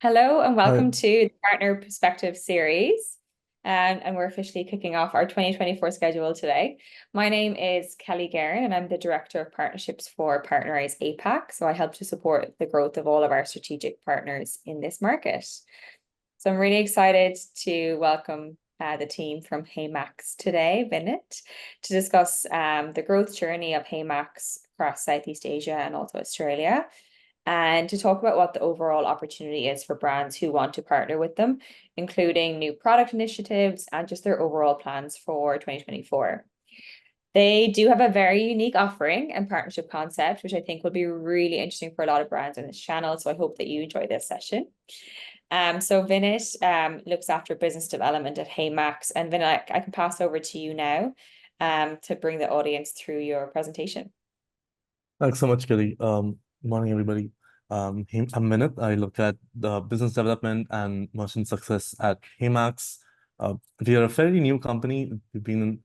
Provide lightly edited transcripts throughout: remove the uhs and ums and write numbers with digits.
Hello and Hi. welcome to the Partner Perspective series. And we're officially kicking off our 2024 schedule today. My name is Kelly Guerin and I'm the Director of Partnerships for Partnerize APAC. So I help to support the growth of all of our strategic partners in this market. So I'm really excited to welcome the team from HeyMax today, Vinit, to discuss the growth journey of HeyMax across Southeast Asia and also Australia, and to talk about what the overall opportunity is for brands who want to partner with them, including new product initiatives and just their overall plans for 2024. They do have a very unique offering and partnership concept, which I think will be really interesting for a lot of brands on this channel. So I hope that you enjoy this session. So Vinit looks after business development at HeyMax. And Vinit, I can pass over to you now to bring the audience through your presentation. Thanks so much, Kelly. Morning, everybody. I'm Minit. I look at the business development and merchant success at HeyMax. We are a fairly new company. We've been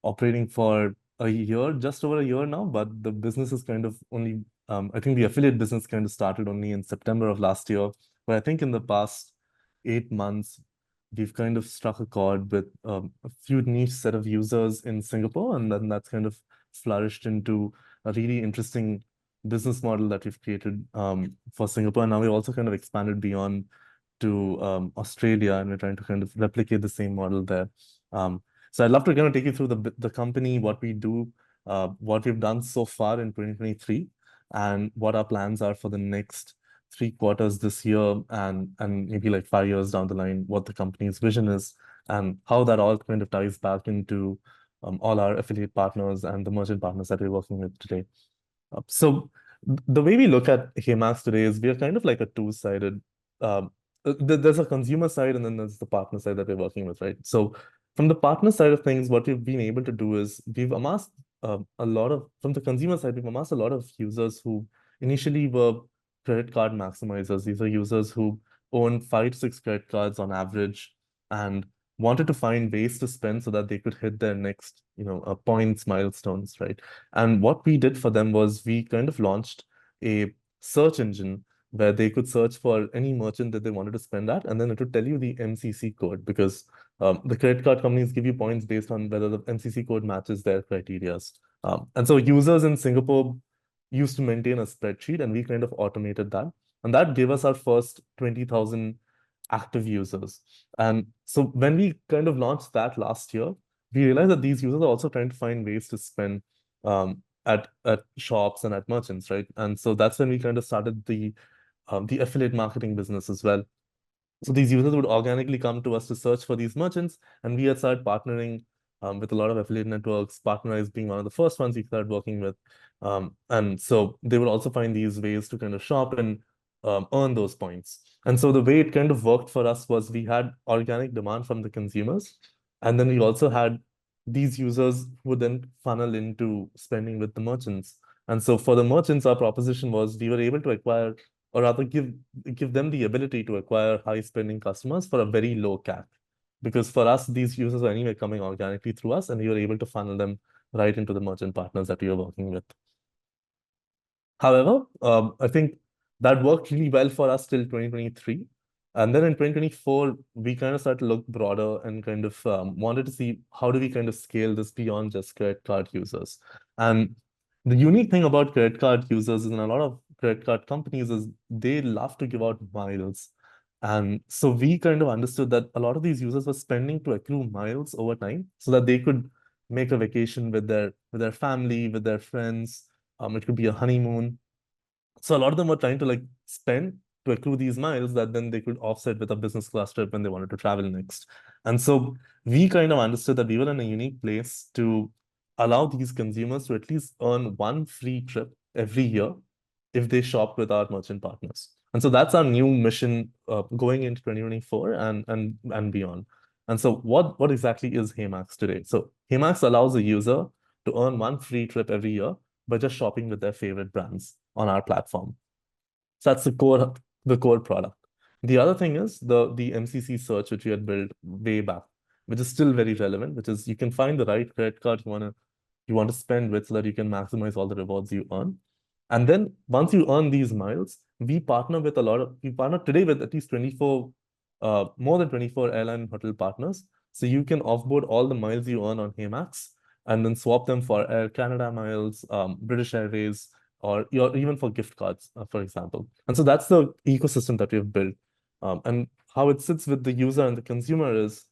operating for a year, just over a year now, but the business is kind of only, I think the affiliate business kind of started only in September of last year. But I think in the past 8 months, we've kind of struck a chord with a few niche set of users in Singapore, and then that's kind of flourished into a really interesting business model that we've created for Singapore. And now we've also kind of expanded beyond to Australia, and we're trying to kind of replicate the same model there. So I'd love to kind of take you through the company, what we do, what we've done so far in 2023, and what our plans are for the next 3 quarters this year, and maybe like 5 years down the line, what the company's vision is, and how that all kind of ties back into all our affiliate partners and the merchant partners that we're working with today. So the way we look at HeyMax today is we are kind of like a two-sided. There's a consumer side and then there's the partner side that we're working with, right? So from the partner side of things, what we've been able to do is we've amassed from the consumer side, we've amassed a lot of users who initially were credit card maximizers. These are users who own 5 to 6 credit cards on average and wanted to find ways to spend so that they could hit their next, points, milestones, right? And what we did for them was we kind of launched a search engine where they could search for any merchant that they wanted to spend at, and then it would tell you the MCC code, because the credit card companies give you points based on whether the MCC code matches their criteria. And so users in Singapore used to maintain a spreadsheet, and we kind of automated that. And that gave us our first 20,000 active users. And so when we kind of launched that last year, we realized that these users are also trying to find ways to spend at shops and at merchants, right? And so that's when we kind of started the affiliate marketing business as well. So these users would organically come to us to search for these merchants, and we had started partnering with a lot of affiliate networks, Partnerize being one of the first ones we started working with. And so they would also find these ways to kind of shop and earn those points. And so the way it kind of worked for us was we had organic demand from the consumers, and then we also had these users who would then funnel into spending with the merchants. And so for the merchants, our proposition was we were able to acquire, or rather give them the ability to acquire high spending customers for a very low CAC. Because for us, these users are anyway coming organically through us, and we were able to funnel them right into the merchant partners that we are working with. However, I think that worked really well for us till 2023. And then in 2024, we kind of started to look broader and kind of wanted to see how do we kind of scale this beyond just credit card users. And the unique thing about credit card users and a lot of credit card companies is they love to give out miles. And so we kind of understood that a lot of these users were spending to accrue miles over time so that they could make a vacation with their family, with their friends. It could be a honeymoon. So a lot of them were trying to like spend to accrue these miles that then they could offset with a business class trip when they wanted to travel next. And so we kind of understood that we were in a unique place to allow these consumers to at least earn one free trip every year if they shop with our merchant partners. And so that's our new mission going into 2024 and beyond. And so what exactly is HeyMax today? So HeyMax allows a user to earn one free trip every year by just shopping with their favorite brands on our platform. So that's the core product. The other thing is the MCC search, which we had built way back, which is still very relevant, which is you can find the right credit card you want to spend with so that you can maximize all the rewards you earn. And then once you earn these miles, we partner today with at least 24, more than 24 airline and hotel partners. So you can offboard all the miles you earn on HeyMax and then swap them for Air Canada miles, British Airways, or even for gift cards, for example. And so that's the ecosystem that we've built. And how it sits with the user and the consumer is,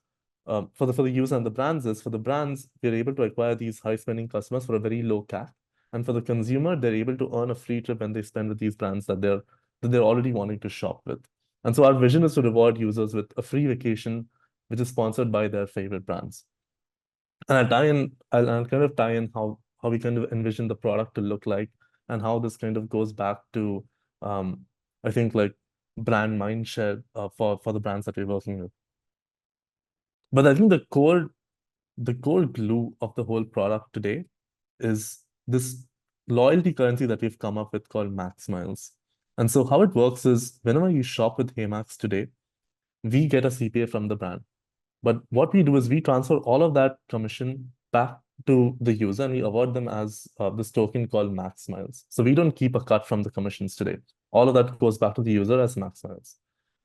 for the user and the brands is, for the brands, we're able to acquire these high spending customers for a very low CAC. And for the consumer, they're able to earn a free trip when they spend with these brands that they're already wanting to shop with. And so our vision is to reward users with a free vacation, which is sponsored by their favorite brands. And I'll kind of tie in how we kind of envision the product to look like and how this kind of goes back to, I think, like brand mindshare for the brands that we're working with. But I think the core glue of the whole product today is this loyalty currency that we've come up with called Max Miles. And so how it works is whenever you shop with HeyMax today, we get a CPA from the brand. But what we do is we transfer all of that commission back to the user and we award them as this token called Max Miles. So we don't keep a cut from the commissions today. All of that goes back to the user as Max Miles.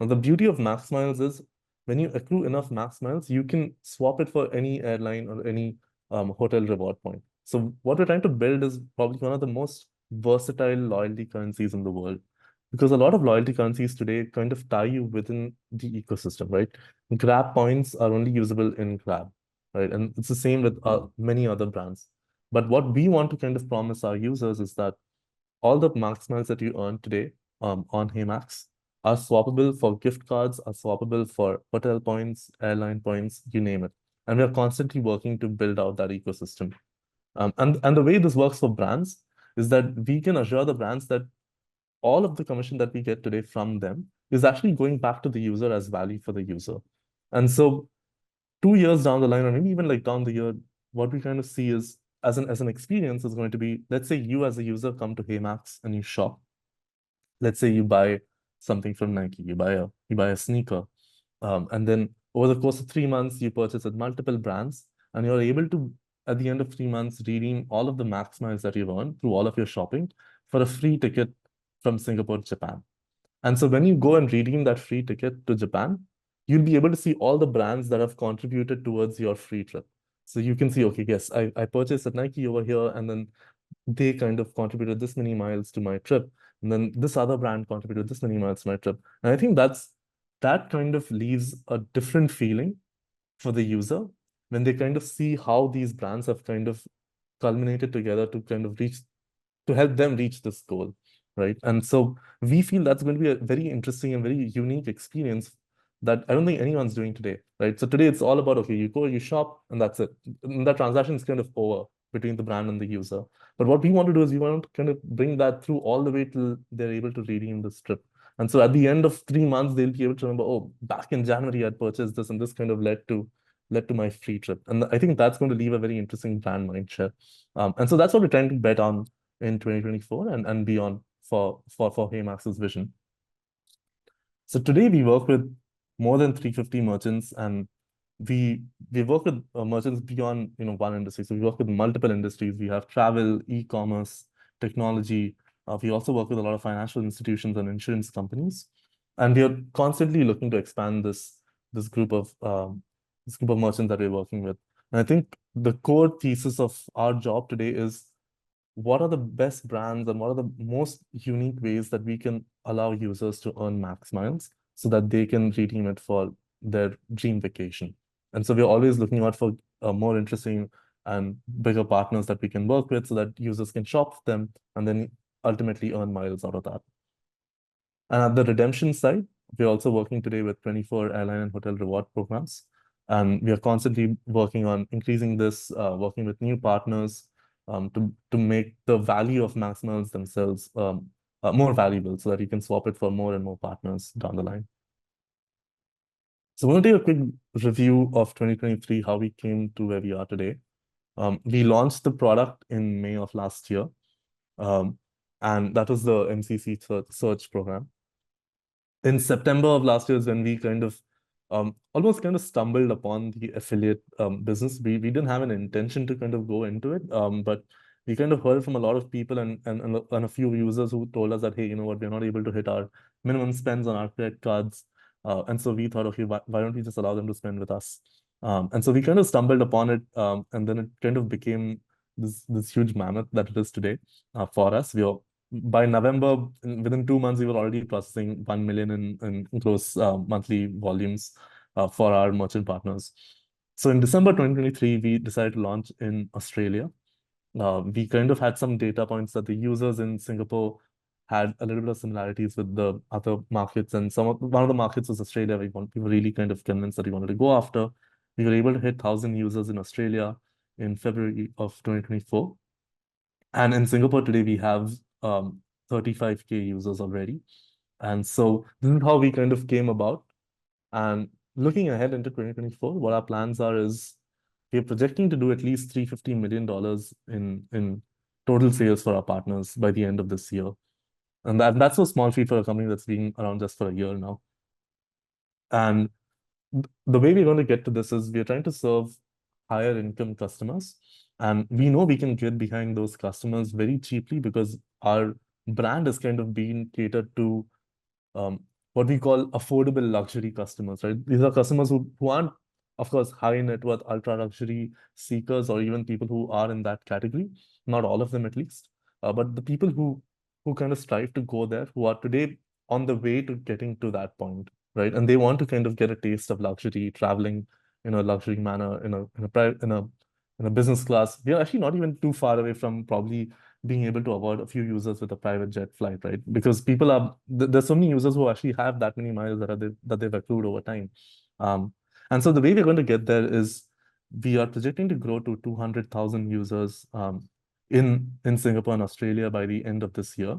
Now, the beauty of Max Miles is when you accrue enough Max Miles, you can swap it for any airline or any hotel reward point. So what we're trying to build is probably one of the most versatile loyalty currencies in the world. Because a lot of loyalty currencies today kind of tie you within the ecosystem, right? Grab points are only usable in Grab, right? And it's the same with many other brands. But what we want to kind of promise our users is that all the Max Miles that you earn today on HeyMax are swappable for gift cards, are swappable for hotel points, airline points, you name it. And we are constantly working to build out that ecosystem. And the way this works for brands is that we can assure the brands that all of the commission that we get today from them is actually going back to the user as value for the user. And so 2 years down the line, or maybe even like down the year, what we kind of see is as an experience is going to be, let's say you as a user come to HeyMax and you shop. Let's say you buy something from Nike, you buy a sneaker. And then over the course of 3 months, you purchase at multiple brands, and you're able to, at the end of 3 months, redeem all of the Max Miles that you've earned through all of your shopping for a free ticket from Singapore to Japan. And so when you go and redeem that free ticket to Japan, you'll be able to see all the brands that have contributed towards your free trip. So you can see, okay, yes, I purchased at Nike over here, and then they kind of contributed this many miles to my trip. And then this other brand contributed this many miles to my trip. And I think that kind of leaves a different feeling for the user when they kind of see how these brands have kind of culminated together to kind of help them reach this goal, right? And so we feel that's going to be a very interesting and very unique experience that I don't think anyone's doing today, right? So today it's all about, okay, you go, you shop, and that's it. And that transaction is kind of over between the brand and the user. But what we want to do is we want to kind of bring that through all the way till they're able to redeem this trip. And so at the end of 3 months, they'll be able to remember, oh, back in January, I'd purchased this, and this kind of led to my free trip. And I think that's going to leave a very interesting brand mindshare. And so that's what we're trying to bet on in 2024 and beyond for HeyMax's vision. So today we work with more than 350 merchants, and we work with merchants beyond one industry. So we work with multiple industries. We have travel, e-commerce, technology. We also work with a lot of financial institutions and insurance companies, and we are constantly looking to expand this group of merchants that we're working with. And I think the core thesis of our job today is, what are the best brands and what are the most unique ways that we can allow users to earn Max Miles so that they can redeem it for their dream vacation. And so we're always looking out for more interesting and bigger partners that we can work with so that users can shop with them and then ultimately earn miles out of that. And at the redemption side, we're also working today with 24 airline and hotel reward programs. And we are constantly working on increasing this, working with new partners to make the value of Max Miles themselves more valuable so that you can swap it for more and more partners down the line. So we're going to take a quick review of 2023, how we came to where we are today. We launched the product in May of last year, and that was the MCC search program. In September of last year is when we kind of almost kind of stumbled upon the affiliate business. We didn't have an intention to kind of go into it, but we kind of heard from a lot of people and a few users who told us that, hey, you know what, we're not able to hit our minimum spends on our credit cards. And so we thought, okay, why don't we just allow them to spend with us? And so we kind of stumbled upon it, and then it kind of became this huge mammoth that it is today for us. By November, within 2 months, we were already processing 1 million in gross monthly volumes for our merchant partners. So in December 2023, we decided to launch in Australia. We kind of had some data points that the users in Singapore had a little bit of similarities with the other markets, and one of the markets was Australia. We were really kind of convinced that we wanted to go after. We were able to hit 1,000 users in Australia in February of 2024. And in Singapore today, we have 35K users already. And so this is how we kind of came about. And looking ahead into 2024, what our plans are is we're projecting to do at least $350 million in total sales for our partners by the end of this year. And that's a small feat for a company that's been around just for a year now. And the way we're going to get to this is we're trying to serve higher income customers. And we know we can get behind those customers very cheaply because our brand is kind of being catered to what we call affordable luxury customers, right? These are customers who aren't, of course, high net worth, ultra luxury seekers, or even people who are in that category. Not all of them, at least, but the people who kind of strive to go there, who are today on the way to getting to that point, right? And they want to kind of get a taste of luxury, traveling in a luxury manner, in a business class. We are actually not even too far away from probably being able to avoid a few users with a private jet flight, right? Because there's so many users who actually have that many miles that they've accrued over time. And so the way we're going to get there is we are projecting to grow to 200,000 users in Singapore and Australia by the end of this year.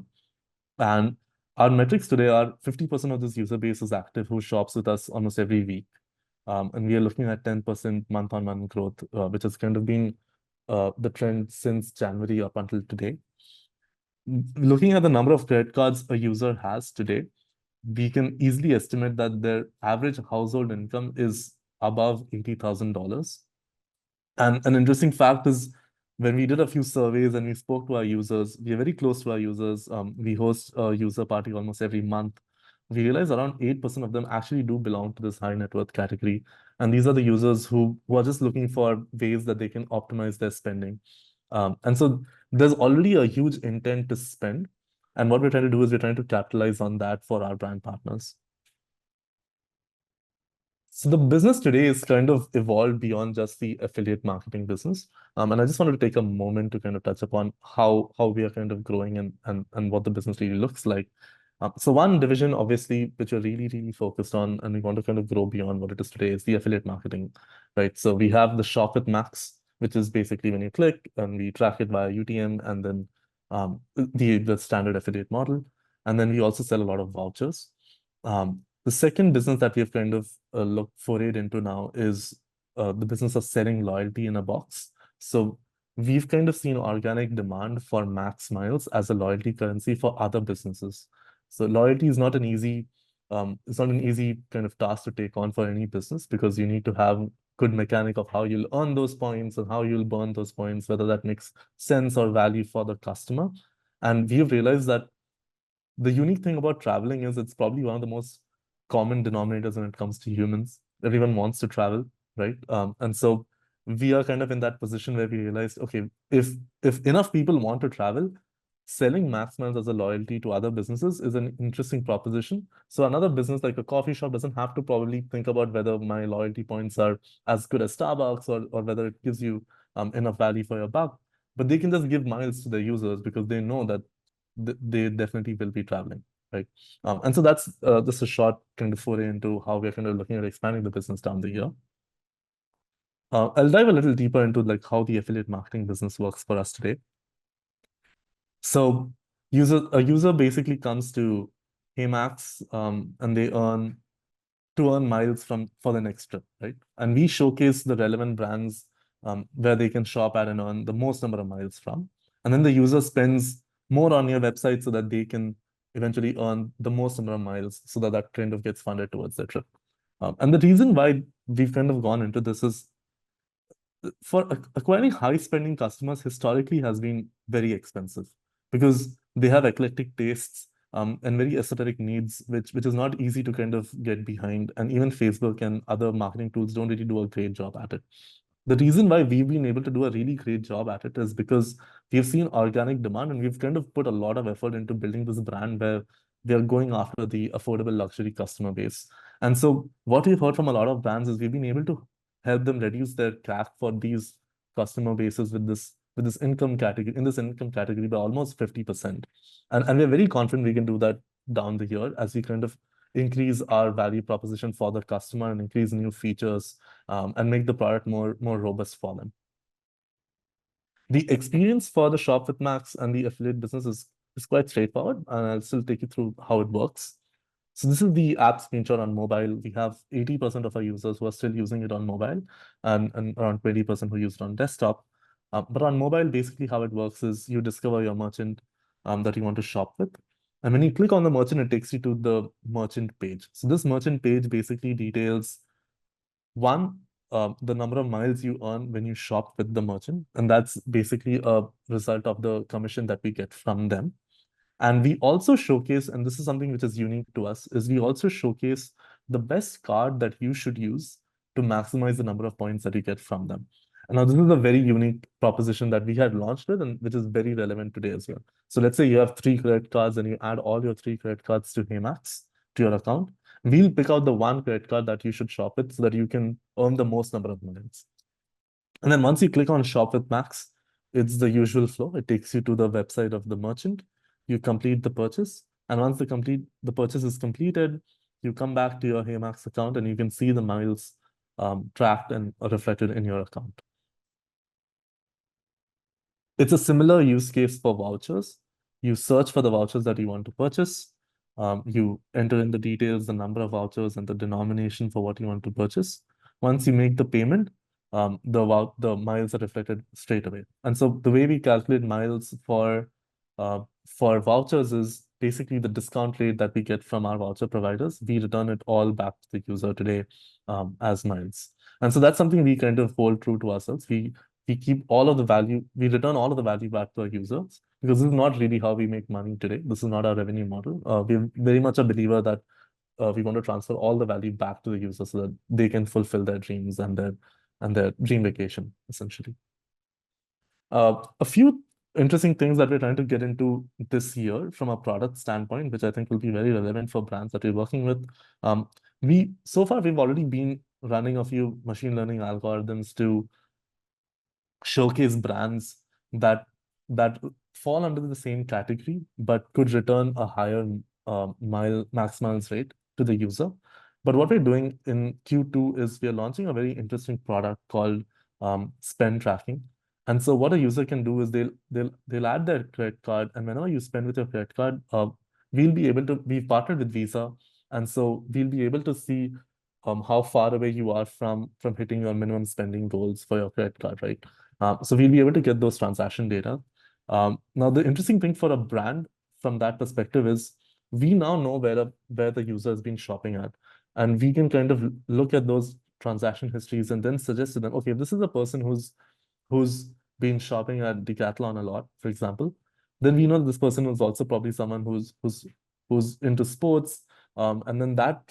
And our metrics today are 50% of this user base is active who shops with us almost every week. And we are looking at 10% month-on-month growth, which has kind of been the trend since January up until today. Looking at the number of credit cards a user has today, we can easily estimate that their average household income is above $80,000. And an interesting fact is when we did a few surveys and we spoke to our users, we are very close to our users. We host a user party almost every month. We realize around 8% of them actually do belong to this high net worth category. And these are the users who are just looking for ways that they can optimize their spending. And so there's already a huge intent to spend. And what we're trying to do is we're trying to capitalize on that for our brand partners. So the business today is kind of evolved beyond just the affiliate marketing business. And I just wanted to take a moment to kind of touch upon how we are kind of growing and what the business really looks like. So one division, obviously, which we're really, really focused on, and we want to kind of grow beyond what it is today, is the affiliate marketing, right? So we have the Shop with Max, which is basically when you click and we track it via UTM and then the standard affiliate model. And then we also sell a lot of vouchers. The second business that we have kind of forayed into now is the business of selling loyalty in a box. So we've kind of seen organic demand for Max Miles as a loyalty currency for other businesses. So loyalty is not an easy, it's not an easy kind of task to take on for any business because you need to have good mechanic of how you'll earn those points and how you'll burn those points, whether that makes sense or value for the customer. And we've realized that the unique thing about traveling is it's probably one of the most common denominators when it comes to humans. Everyone wants to travel, right? And so we are kind of in that position where we realized, okay, if enough people want to travel, selling Max Miles as a loyalty to other businesses is an interesting proposition. So another business like a coffee shop doesn't have to probably think about whether my loyalty points are as good as Starbucks or whether it gives you enough value for your buck. But they can just give miles to their users because they know that they definitely will be traveling, right? And so that's just a short kind of foray into how we're kind of looking at expanding the business down the year. I'll dive a little deeper into like how the affiliate marketing business works for us today. So a user basically comes to HeyMax and they earn miles for the next trip, right? And we showcase the relevant brands where they can shop at and earn the most number of miles from. And then the user spends more on your website so that they can eventually earn the most number of miles so that kind of gets funded towards their trip. And the reason why we've kind of gone into this is for acquiring high spending customers historically has been very expensive because they have eclectic tastes and very esoteric needs, which is not easy to kind of get behind. And even Facebook and other marketing tools don't really do a great job at it. The reason why we've been able to do a really great job at it is because we've seen organic demand and we've kind of put a lot of effort into building this brand where we are going after the affordable luxury customer base. And so what we've heard from a lot of brands is we've been able to help them reduce their CAC for these customer bases with this income category by almost 50%. And we're very confident we can do that down the year as we kind of increase our value proposition for the customer and increase new features and make the product more robust for them. The experience for the Shop with Max and the affiliate business is quite straightforward, and I'll still take you through how it works. So this is the app screenshot on mobile. We have 80% of our users who are still using it on mobile and around 20% who use it on desktop. But on mobile, basically how it works is you discover your merchant that you want to shop with. And when you click on the merchant, it takes you to the merchant page. So this merchant page basically details one, the number of miles you earn when you shop with the merchant, and that's basically a result of the commission that we get from them. And we also showcase, and this is something which is unique to us, is we also showcase the best card that you should use to maximize the number of points that you get from them. And now this is a very unique proposition that we had launched with and which is very relevant today as well. So let's say you have 3 credit cards and you add all your 3 credit cards to HeyMax to your account. We'll pick out the one credit card that you should shop with so that you can earn the most number of miles. And then once you click on Shop with Max, it's the usual flow. It takes you to the website of the merchant. You complete the purchase. And once the purchase is completed, you come back to your HeyMax account and you can see the miles tracked and reflected in your account. It's a similar use case for vouchers. You search for the vouchers that you want to purchase. You enter in the details, the number of vouchers, and the denomination for what you want to purchase. Once you make the payment, the miles are reflected straight away. And so the way we calculate miles for vouchers is basically the discount rate that we get from our voucher providers. We return it all back to the user today as miles. And so that's something we kind of hold true to ourselves. We keep all of the value, we return all of the value back to our users because this is not really how we make money today. This is not our revenue model. We're very much a believer that we want to transfer all the value back to the user so that they can fulfill their dreams and their dream vacation, essentially. A few interesting things that we're trying to get into this year from a product standpoint, which I think will be very relevant for brands that we're working with. So far, we've already been running a few machine learning algorithms to showcase brands that fall under the same category but could return a higher max miles rate to the user. But what we're doing in Q2 is we are launching a very interesting product called spend tracking. And so what a user can do is they'll add their credit card, and whenever you spend with your credit card, we've partnered with Visa, and so we'll be able to see how far away you are from hitting your minimum spending goals for your credit card, right? So we'll be able to get those transaction data. Now, the interesting thing for a brand from that perspective is we now know where the user has been shopping at, and we can kind of look at those transaction histories and then suggest to them, okay, if this is a person who's been shopping at Decathlon a lot, for example, then we know this person was also probably someone who's into sports. And then that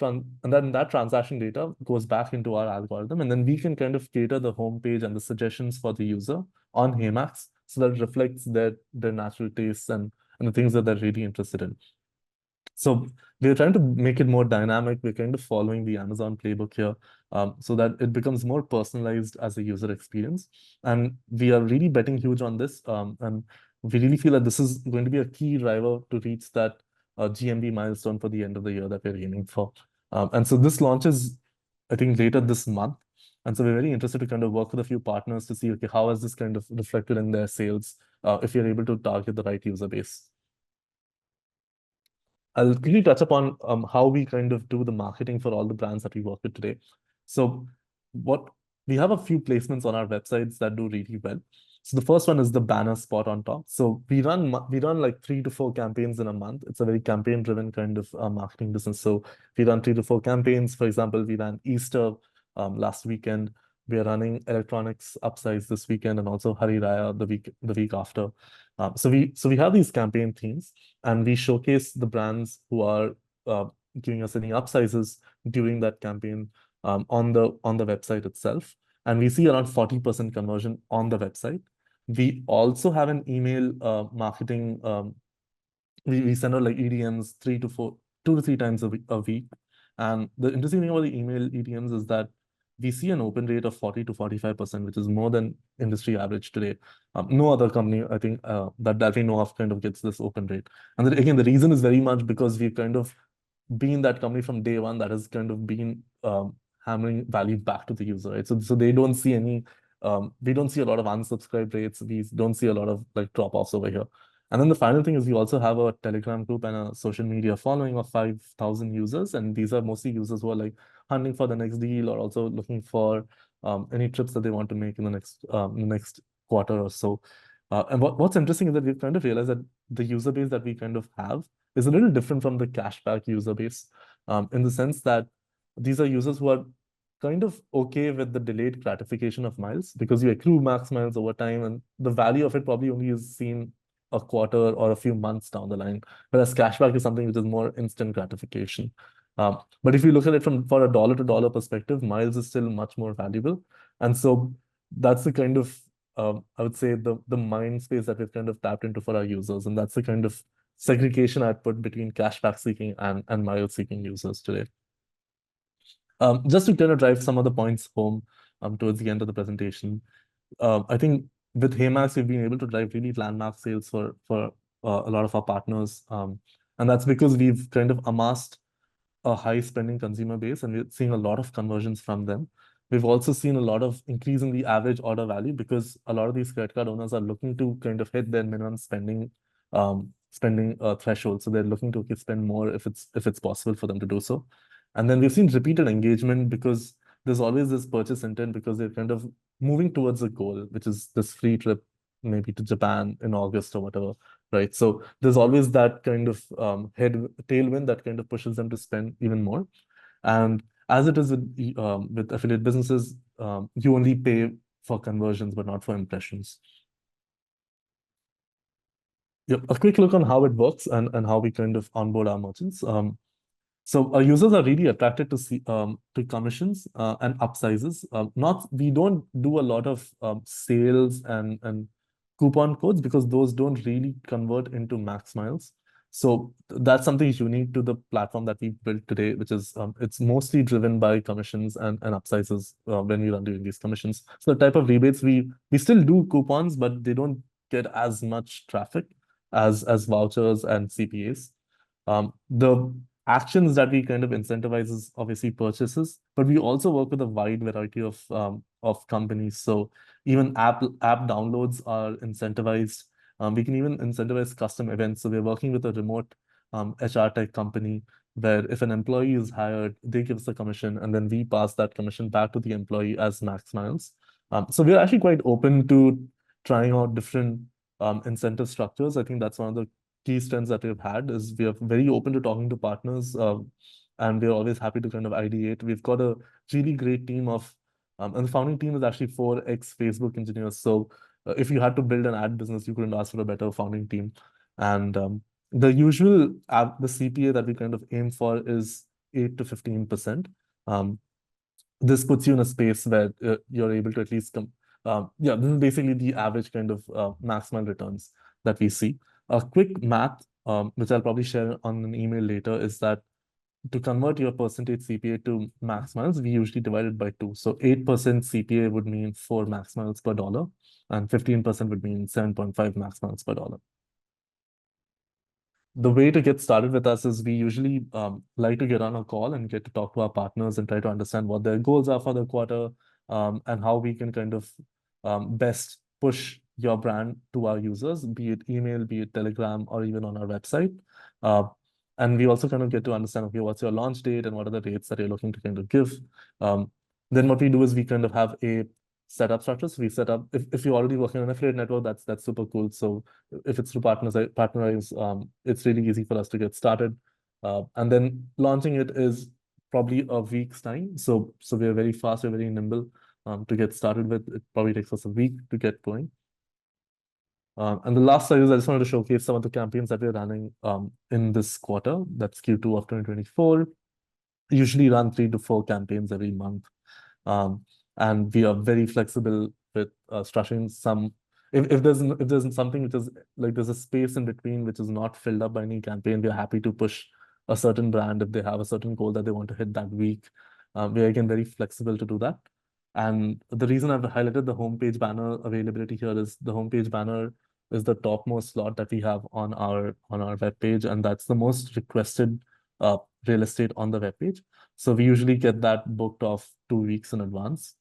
transaction data goes back into our algorithm, and then we can kind of cater the homepage and the suggestions for the user on HeyMax so that it reflects their natural tastes and the things that they're really interested in. So we're trying to make it more dynamic. We're kind of following the Amazon playbook here so that it becomes more personalized as a user experience. And we are really betting huge on this. And we really feel that this is going to be a key driver to reach that GMV milestone for the end of the year that we're aiming for. And so this launches, I think, later this month. And so we're very interested to kind of work with a few partners to see, okay, how has this kind of reflected in their sales if you're able to target the right user base. I'll quickly touch upon how we kind of do the marketing for all the brands that we work with today. So we have a few placements on our websites that do really well. So the first one is the banner spot on top. So we run like 3 to 4 campaigns in a month. It's a very campaign-driven kind of marketing business. So we run 3 to 4 campaigns. For example, we ran Easter last weekend. We are running electronics upsize this weekend and also Hari Raya the week after. So we have these campaign themes, and we showcase the brands who are giving us any upsizes during that campaign on the website itself. And we see around 40% conversion on the website. We also have an email marketing. We send out like EDMs 2 to 3 times a week. And the interesting thing about the email EDMs is that we see an open rate of 40 to 45%, which is more than industry average today. No other company, I think, that we know of kind of gets this open rate. And then again, the reason is very much because we've kind of been that company from day one that has kind of been hammering value back to the user, right? So they don't see any, we don't see a lot of unsubscribe rates. We don't see a lot of like drop-offs over here. And then the final thing is we also have a Telegram group and a social media following of 5,000 users. And these are mostly users who are like hunting for the next deal or also looking for any trips that they want to make in the next quarter or so. And what's interesting is that we've kind of realized that the user base that we kind of have is a little different from the cashback user base, in the sense that these are users who are kind of okay with the delayed gratification of miles because you accrue max miles over time, and the value of it probably only is seen a quarter or a few months down the line, whereas cashback is something which is more instant gratification. But if you look at it for a dollar to dollar perspective, miles is still much more valuable. And so that's the kind of, I would say, the mind space that we've kind of tapped into for our users. And that's the kind of segregation I'd put between cashback seeking and mile seeking users today. Just to kind of drive some of the points home towards the end of the presentation, I think with HeyMax, we've been able to drive really landmark sales for a lot of our partners. And that's because we've kind of amassed a high spending consumer base, and we're seeing a lot of conversions from them. We've also seen a lot of increase in the average order value because a lot of these credit card owners are looking to kind of hit their minimum spending threshold. So they're looking to spend more if it's possible for them to do so. And then we've seen repeated engagement because there's always this purchase intent because they're kind of moving towards a goal, which is this free trip maybe to Japan in August or whatever, right? So there's always that kind of tailwind that kind of pushes them to spend even more. And as it is with affiliate businesses, you only pay for conversions, but not for impressions. Yep, a quick look on how it works and how we kind of onboard our merchants. So our users are really attracted to commissions and upsizes. We don't do a lot of sales and coupon codes because those don't really convert into max miles. So that's something unique to the platform that we built today, which is it's mostly driven by commissions and upsizes when we run doing these commissions. So the type of rebates we still do coupons, but they don't get as much traffic as vouchers and CPAs. The actions that we kind of incentivize is obviously purchases, but we also work with a wide variety of companies. So even app downloads are incentivized. We can even incentivize custom events. So we're working with a remote HR tech company where if an employee is hired, they give us a commission, and then we pass that commission back to the employee as max miles. So we're actually quite open to trying out different incentive structures. I think that's one of the key strengths that we've had is we are very open to talking to partners, and we're always happy to kind of ideate. We've got a really great team and the founding team is actually 4 ex-Facebook engineers. So if you had to build an ad business, you couldn't ask for a better founding team. And the usual the CPA that we kind of aim for is 8 to 15%. This puts you in a space where you're able to at least this is basically the average kind of maximal returns that we see. A quick math, which I'll probably share on an email later, is that to convert your percentage CPA to max miles, we usually divide it by 2. So 8% CPA would mean 4 max miles per dollar, and 15% would mean 7.5 max miles per dollar. The way to get started with us is we usually like to get on a call and get to talk to our partners and try to understand what their goals are for the quarter, and how we can kind of best push your brand to our users, be it email, be it Telegram, or even on our website. And we also kind of get to understand, okay, what's your launch date and what are the dates that you're looking to kind of give. Then what we do is we kind of have a setup structure. So we set up, if you're already working on an affiliate network, that's super cool. So if it's through Partnerize, it's really easy for us to get started. And then launching it is probably a week's time. So we're very fast, we're very nimble. to get started with. It probably takes us a week to get going. And the last slide is I just wanted to showcase some of the campaigns that we're running in this quarter. That's Q2 of 2024. Usually run 3 to 4 campaigns every month. And we are very flexible with structuring some. If there's something which is like there's a space in between which is not filled up by any campaign, we're happy to push a certain brand if they have a certain goal that they want to hit that week. We're again very flexible to do that. And the reason I've highlighted the homepage banner availability here is the homepage banner is the topmost slot that we have on our web page, and that's the most requested real estate on the web page. So we usually get that booked off 2 weeks in advance,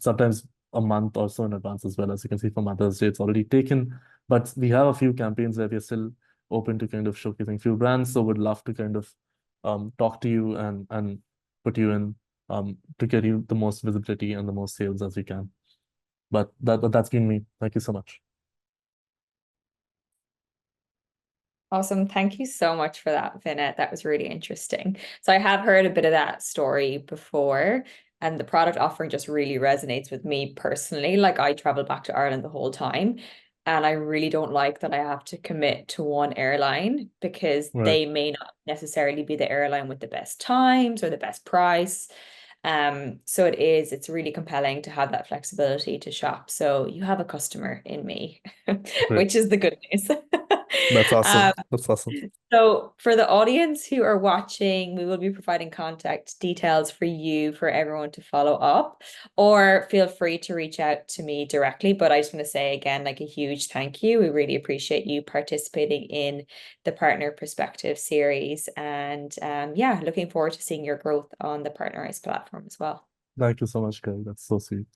sometimes a month or so in advance as well. As you can see from Mother's Day, it's already taken, but we have a few campaigns where we're still open to kind of showcasing few brands. So would love to kind of talk to you and put you in to get you the most visibility and the most sales as we can. But that's been me. Thank you so much. Awesome. Thank you so much for that, Vinit. That was really interesting. So I have heard a bit of that story before, and the product offering just really resonates with me personally. Like I traveled back to Ireland the whole time, and I really don't like that I have to commit to one airline because Right. they may not necessarily be the airline with the best times or the best price. So it's really compelling to have that flexibility to shop. So you have a customer in me, Great. which is the good news. That's awesome. That's awesome. So for the audience who are watching, we will be providing contact details for you for everyone to follow up, or feel free to reach out to me directly. But I just want to say again, like a huge thank you. We really appreciate you participating in the Partner Perspective series. And yeah, looking forward to seeing your growth on the Partnerize platform as well. Thank you so much, Kelly. That's so sweet.